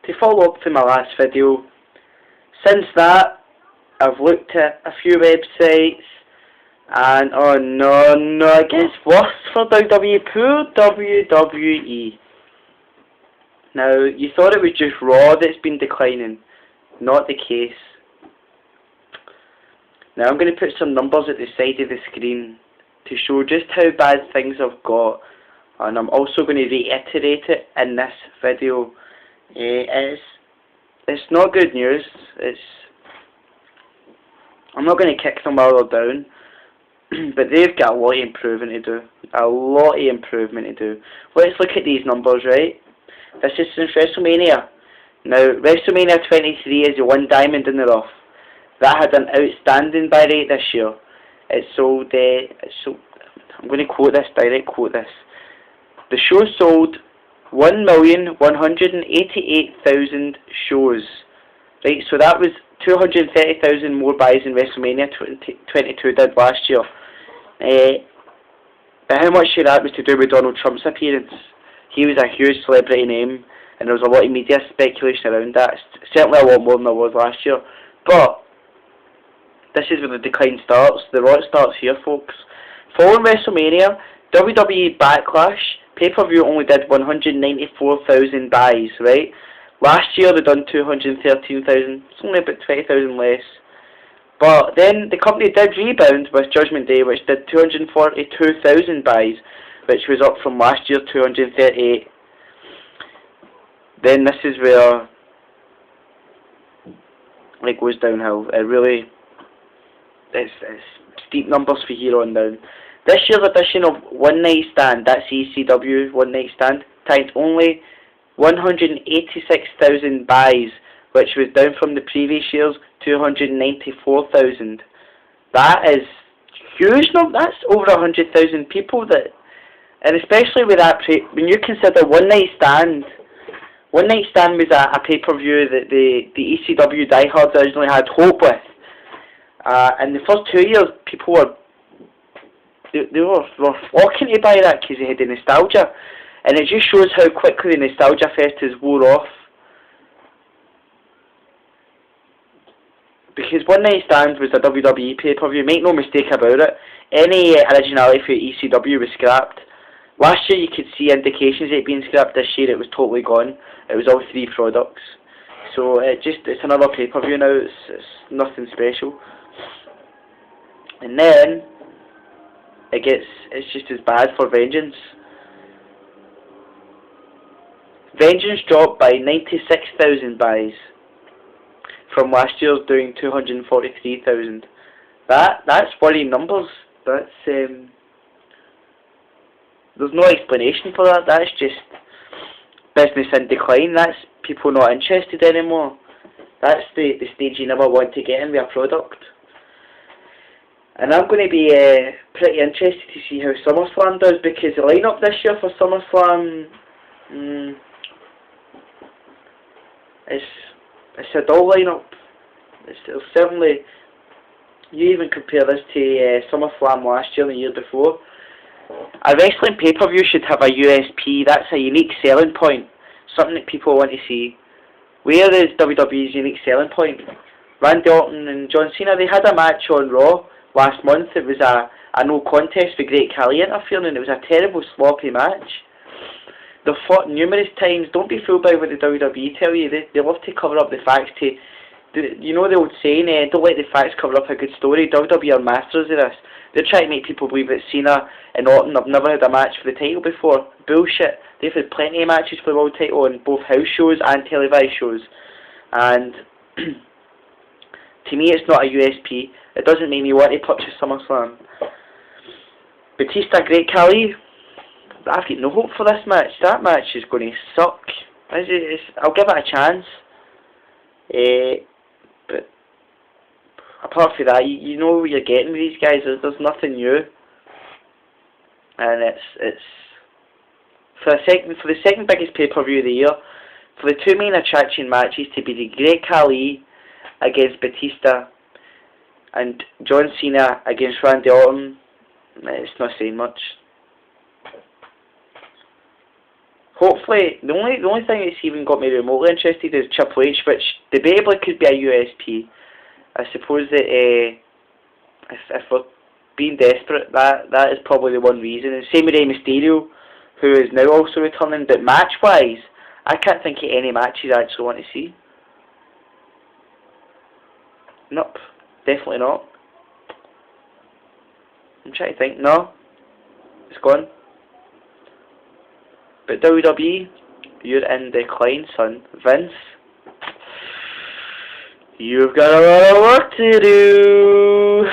to follow up from my last video. Since that, I've looked at a few websites, and oh no, it gets worse for WWE. Poor WWE. Now, you thought it was just Raw that's been declining. Not the case. Now I'm going to put some numbers at the side of the screen to show just how bad things have got, and I'm also going to reiterate it in this video. It's not good news. I'm not going to kick them while they're down, but they've got a lot of improvement to do. A lot of improvement to do. Let's look at these numbers, right? This is since WrestleMania. Now, WrestleMania 23 is the one diamond in the rough. That had an outstanding buy rate this year. It sold, I'm going to quote this, direct quote this. The show sold 1,188,000 shows. Right, so that was 230,000 more buys in WrestleMania 22 did last year. But how much of that was to do with Donald Trump's appearance? He was a huge celebrity name, and there was a lot of media speculation around that. Certainly a lot more than there was last year. But this is where the decline starts. The rot starts here, folks. Following WrestleMania, WWE Backlash pay-per-view only did 194,000 buys, right? Last year they done 213,000. It's only about 20,000 less. But then the company did rebound with Judgement Day, which did 242,000 buys, which was up from last year's 238. Then this is where it goes downhill. It's steep numbers for here on down. This year's edition of One Night Stand, that's ECW One Night Stand, tagged only 186,000 buys, which was down from the previous year's 294,000. That is huge number. That's over 100,000 people that, and especially with that, when you consider One Night Stand was a pay-per-view that the ECW diehards originally had hope with. And the first 2 years, people were flocking to buy that because they had the nostalgia, and it just shows how quickly the nostalgia fest has wore off. Because One Night Stand was a WWE pay-per-view, make no mistake about it. Any originality for ECW was scrapped. Last year you could see indications of it being scrapped. This year it was totally gone. It was all 3 products. So it's another pay-per-view now. It's nothing special. And then it's just as bad for Vengeance. Vengeance dropped by 96,000 buys from last year's doing 243,000. That's worrying numbers. That's there's no explanation for that. That's just business in decline. That's people not interested anymore. That's the stage you never want to get in with a product. And I'm going to be pretty interested to see how SummerSlam does, because the lineup this year for SummerSlam, it's a dull lineup. It's certainly, you even compare this to SummerSlam last year and the year before. A wrestling pay-per-view should have a USP. That's a unique selling point, something that people want to see. Where is WWE's unique selling point? Randy Orton and John Cena, they had a match on Raw last month. It was a no contest with Great Khali interfering, and it was a terrible, sloppy match. They've fought numerous times. Don't be fooled by what the WWE tell you. They love to cover up the facts. You know the old saying, don't let the facts cover up a good story. WWE are masters of this. They're trying to make people believe that Cena and Orton have never had a match for the title before. Bullshit. They've had plenty of matches for the world title on both house shows and televised shows. And to me, it's not a USP. It doesn't make me want to purchase SummerSlam. Batista, Great Khali, I've got no hope for this match. That match is going to suck. I'll give it a chance. But apart from that, you know what you're getting with these guys. There's nothing new. And it's for the second biggest pay-per-view of the year, for the 2 main attraction matches to be the Great Khali against Batista and John Cena against Randy Orton, it's not saying much. Hopefully, the only thing that's even got me remotely interested is Triple H, which debatably could be a USP. I suppose that if we're being desperate, that is probably the one reason. And same with Rey Mysterio, who is now also returning. But match-wise, I can't think of any matches I actually want to see. Nope, definitely not. I'm trying to think. No, it's gone. But WWE, you're in decline, son. Vince, you've got a lot of work to do.